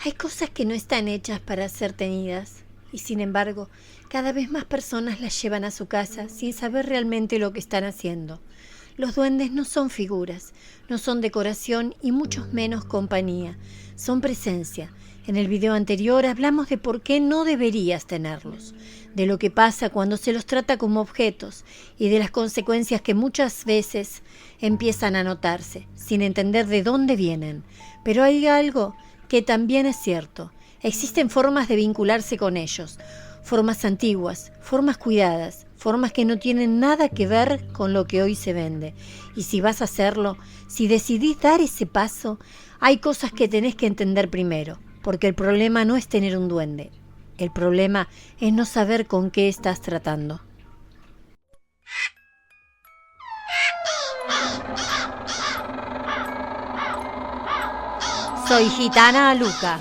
Hay cosas que no están hechas para ser tenidas y sin embargo, cada vez más personas las llevan a su casa sin saber realmente lo que están haciendo. Los duendes no son figuras, no son decoración y mucho menos compañía, son presencia. En el video anterior hablamos de por qué no deberías tenerlos, de lo que pasa cuando se los trata como objetos y de las consecuencias que muchas veces empiezan a notarse, sin entender de dónde vienen. Pero hay algo que también es cierto. Existen formas de vincularse con ellos, formas antiguas, formas cuidadas, formas que no tienen nada que ver con lo que hoy se vende. Y si vas a hacerlo, si decidís dar ese paso, hay cosas que tenés que entender primero, porque el problema no es tener un duende. El problema es no saber con qué estás tratando. Soy Gitana Luca.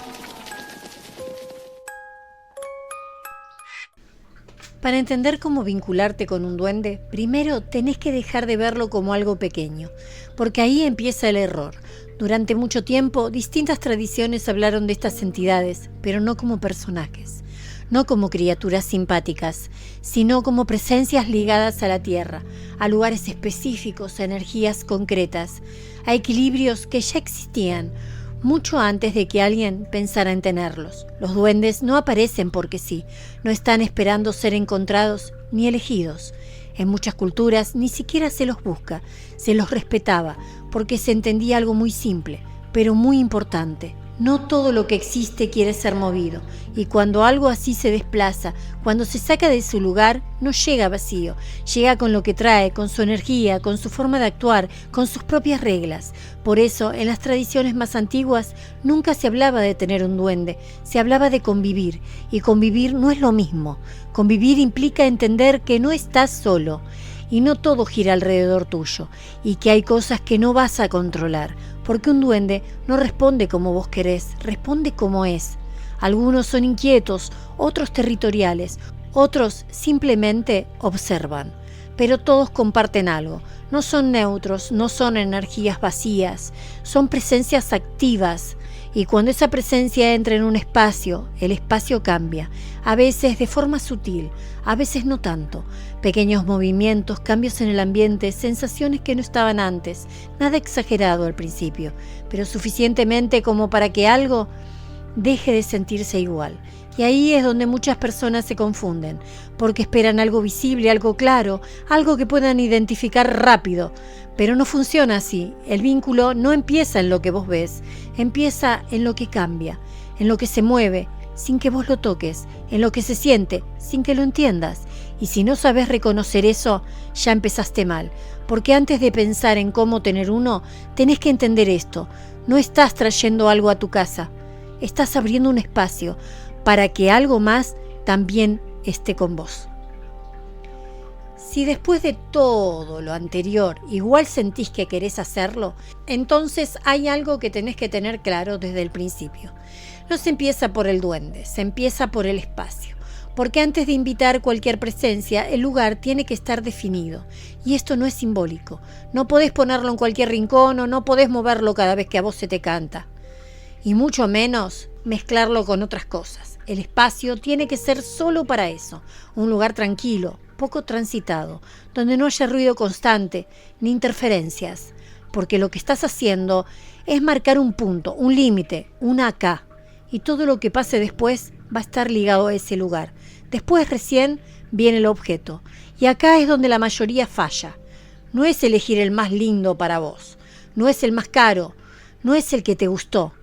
Para entender cómo vincularte con un duende, primero tenés que dejar de verlo como algo pequeño, porque ahí empieza el error. Durante mucho tiempo, distintas tradiciones hablaron de estas entidades, pero no como personajes, no como criaturas simpáticas, sino como presencias ligadas a la tierra, a lugares específicos, a energías concretas, a equilibrios que ya existían, mucho antes de que alguien pensara en tenerlos. Los duendes no aparecen porque sí, no están esperando ser encontrados ni elegidos. En muchas culturas ni siquiera se los busca, se los respetaba, porque se entendía algo muy simple, pero muy importante. No todo lo que existe quiere ser movido, y cuando algo así se desplaza, cuando se saca de su lugar, no llega vacío, llega con lo que trae, con su energía, con su forma de actuar, con sus propias reglas. Por eso, en las tradiciones más antiguas, nunca se hablaba de tener un duende, se hablaba de convivir, y convivir no es lo mismo. Convivir implica entender que no estás solo, y no todo gira alrededor tuyo, y que hay cosas que no vas a controlar, porque un duende no responde como vos querés, responde como es. Algunos son inquietos, otros territoriales, otros simplemente observan. Pero todos comparten algo, no son neutros, no son energías vacías, son presencias activas. Y cuando esa presencia entra en un espacio, el espacio cambia, a veces de forma sutil, a veces no tanto. Pequeños movimientos, cambios en el ambiente, sensaciones que no estaban antes, nada exagerado al principio, pero suficientemente como para que algo deje de sentirse igual. Y ahí es donde muchas personas se confunden, porque esperan algo visible, algo claro, algo que puedan identificar rápido. Pero no funciona así. El vínculo no empieza en lo que vos ves, empieza en lo que cambia, en lo que se mueve, sin que vos lo toques, en lo que se siente, sin que lo entiendas. Y si no sabes reconocer eso, ya empezaste mal, porque antes de pensar en cómo tener uno, tenés que entender esto. No estás trayendo algo a tu casa, estás abriendo un espacio para que algo más también esté con vos. Si después de todo lo anterior igual sentís que querés hacerlo, entonces hay algo que tenés que tener claro desde el principio. No se empieza por el duende, se empieza por el espacio. Porque antes de invitar cualquier presencia, el lugar tiene que estar definido. Y esto no es simbólico. No podés ponerlo en cualquier rincón o no podés moverlo cada vez que a vos se te canta. Y mucho menos mezclarlo con otras cosas. El espacio tiene que ser solo para eso. Un lugar tranquilo, poco transitado, donde no haya ruido constante ni interferencias. Porque lo que estás haciendo es marcar un punto, un límite, una acá. Y todo lo que pase después va a estar ligado a ese lugar. Después recién viene el objeto. Y acá es donde la mayoría falla. No es elegir el más lindo para vos. No es el más caro. No es el que te gustó.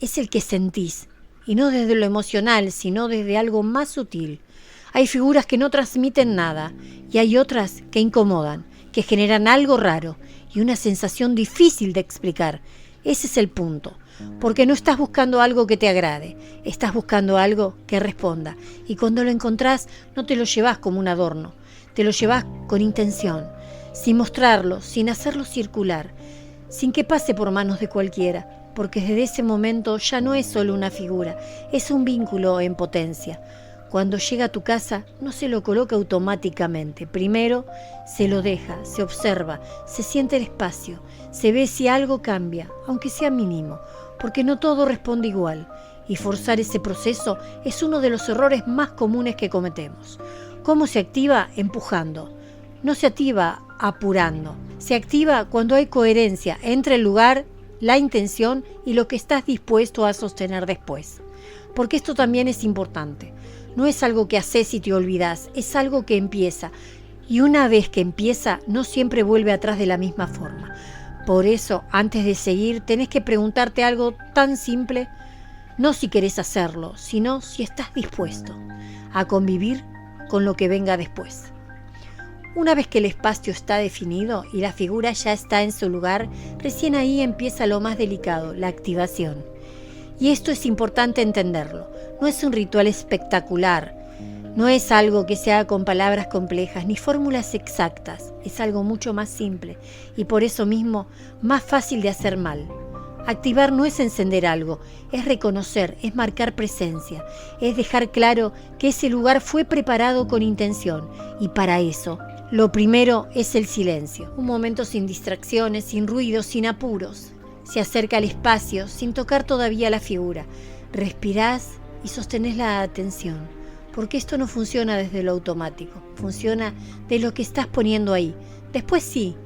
Es el que sentís. Y no desde lo emocional, sino desde algo más sutil. Hay figuras que no transmiten nada. Y hay otras que incomodan, que generan algo raro y una sensación difícil de explicar. Ese es el punto. Porque no estás buscando algo que te agrade, estás buscando algo que responda. Y cuando lo encontrás, no te lo llevas como un adorno, te lo llevas con intención, sin mostrarlo, sin hacerlo circular, sin que pase por manos de cualquiera, porque desde ese momento ya no es solo una figura, es un vínculo en potencia. Cuando llega a tu casa, no se lo coloca automáticamente. Primero se lo deja, se observa, se siente el espacio, se ve si algo cambia, aunque sea mínimo, porque no todo responde igual. y forzar ese proceso es uno de los errores más comunes que cometemos. ¿Cómo se activa? Empujando. No se activa apurando. Se activa cuando hay coherencia entre el lugar, la intención y lo que estás dispuesto a sostener después. Porque esto también es importante. No es algo que haces y te olvidas, es algo que empieza. Y una vez que empieza, no siempre vuelve atrás de la misma forma. Por eso, antes de seguir, tenés que preguntarte algo tan simple, no si querés hacerlo, sino si estás dispuesto a convivir con lo que venga después. Una vez que el espacio está definido y la figura ya está en su lugar, recién ahí empieza lo más delicado, la activación. Y esto es importante entenderlo. No es un ritual espectacular, no es algo que se haga con palabras complejas ni fórmulas exactas, es algo mucho más simple y por eso mismo más fácil de hacer mal. Activar no es encender algo, es reconocer, es marcar presencia, es dejar claro que ese lugar fue preparado con intención y para eso lo primero es el silencio, un momento sin distracciones, sin ruidos, sin apuros. Se acerca al espacio sin tocar todavía la figura, respirás y sostenés la atención, porque esto no funciona desde lo automático, funciona de lo que estás poniendo ahí. Después sí,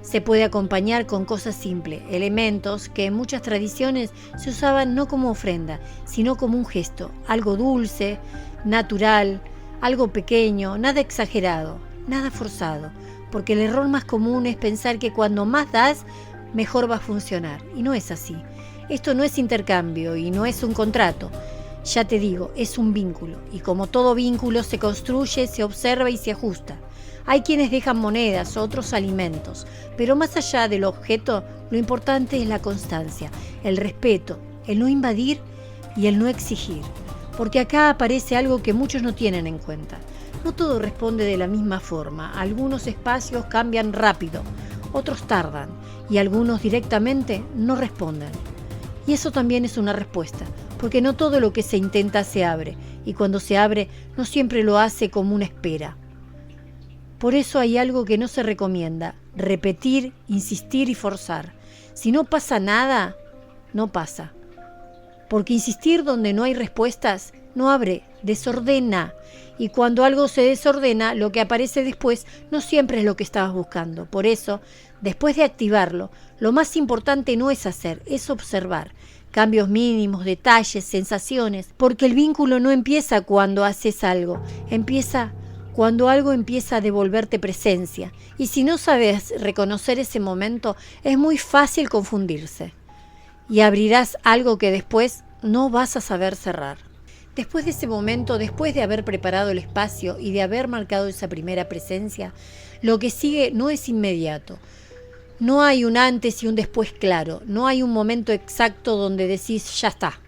se puede acompañar con cosas simples, elementos que en muchas tradiciones se usaban no como ofrenda, sino como un gesto, algo dulce, natural, algo pequeño, nada exagerado, nada forzado, porque el error más común es pensar que cuando más das, mejor va a funcionar, y no es así. Esto no es intercambio y no es un contrato. Ya te digo, es un vínculo, y como todo vínculo se construye, se observa y se ajusta. Hay quienes dejan monedas, otros alimentos, pero más allá del objeto, lo importante es la constancia, el respeto, el no invadir y el no exigir, porque acá aparece algo que muchos no tienen en cuenta. No todo responde de la misma forma, algunos espacios cambian rápido, otros tardan, y algunos directamente no responden. Y eso también es una respuesta, porque no todo lo que se intenta se abre, y cuando se abre no siempre lo hace como una espera. Por eso hay algo que no se recomienda, repetir, insistir y forzar. Si no pasa nada, no pasa. Porque insistir donde no hay respuestas no abre, desordena. Y cuando algo se desordena, lo que aparece después no siempre es lo que estabas buscando. Por eso, después de activarlo, lo más importante no es hacer, es observar. Cambios mínimos, detalles, sensaciones. Porque el vínculo no empieza cuando haces algo, empieza cuando algo empieza a devolverte presencia. Y si no sabes reconocer ese momento, es muy fácil confundirse. Y abrirás algo que después no vas a saber cerrar. Después de ese momento, después de haber preparado el espacio y de haber marcado esa primera presencia, lo que sigue no es inmediato. No hay un antes y un después claro, no hay un momento exacto donde decís ya está,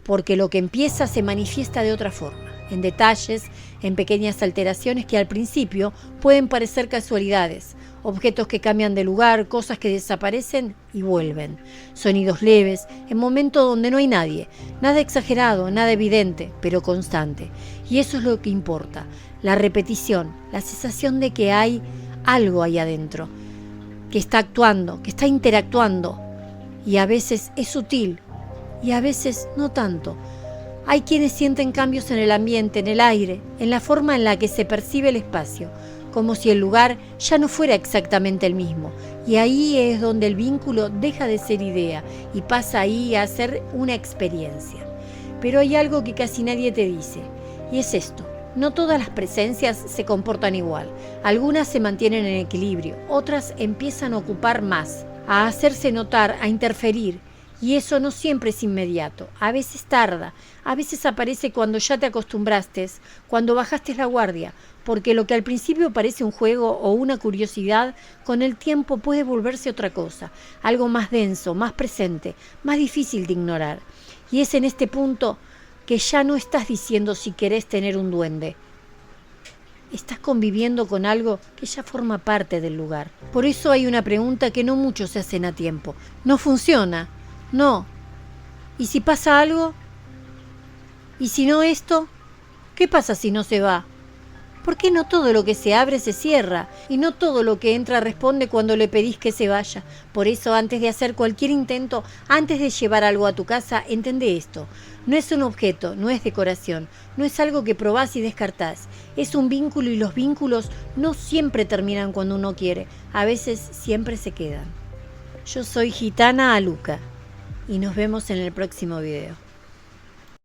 porque lo que empieza se manifiesta de otra forma, en detalles, en pequeñas alteraciones que al principio pueden parecer casualidades, objetos que cambian de lugar, cosas que desaparecen y vuelven, sonidos leves, en momentos donde no hay nadie, nada exagerado, nada evidente, pero constante. Y eso es lo que importa, la repetición, la sensación de que hay algo ahí adentro, que está actuando, que está interactuando, y a veces es sutil, y a veces no tanto. Hay quienes sienten cambios en el ambiente, en el aire, en la forma en la que se percibe el espacio, como si el lugar ya no fuera exactamente el mismo. Y ahí es donde el vínculo deja de ser idea y pasa ahí a ser una experiencia. Pero hay algo que casi nadie te dice, y es esto. No todas las presencias se comportan igual. Algunas se mantienen en equilibrio, otras empiezan a ocupar más, a hacerse notar, a interferir. Y eso no siempre es inmediato, a veces tarda, a veces aparece cuando ya te acostumbraste, cuando bajaste la guardia, porque lo que al principio parece un juego o una curiosidad, con el tiempo puede volverse otra cosa, algo más denso, más presente, más difícil de ignorar. Y es en este punto que ya no estás diciendo si querés tener un duende. Estás conviviendo con algo que ya forma parte del lugar. Por eso hay una pregunta que no muchos se hacen a tiempo. ¿No funciona? No. ¿Y si pasa algo? ¿Y si no esto? ¿Qué pasa si no se va? Porque no todo lo que se abre se cierra, y no todo lo que entra responde cuando le pedís que se vaya. Por eso, antes de hacer cualquier intento, antes de llevar algo a tu casa, entendé esto. No es un objeto, no es decoración, no es algo que probás y descartás. Es un vínculo, y los vínculos no siempre terminan cuando uno quiere, a veces siempre se quedan. Yo soy Gitana Aluca y nos vemos en el próximo video.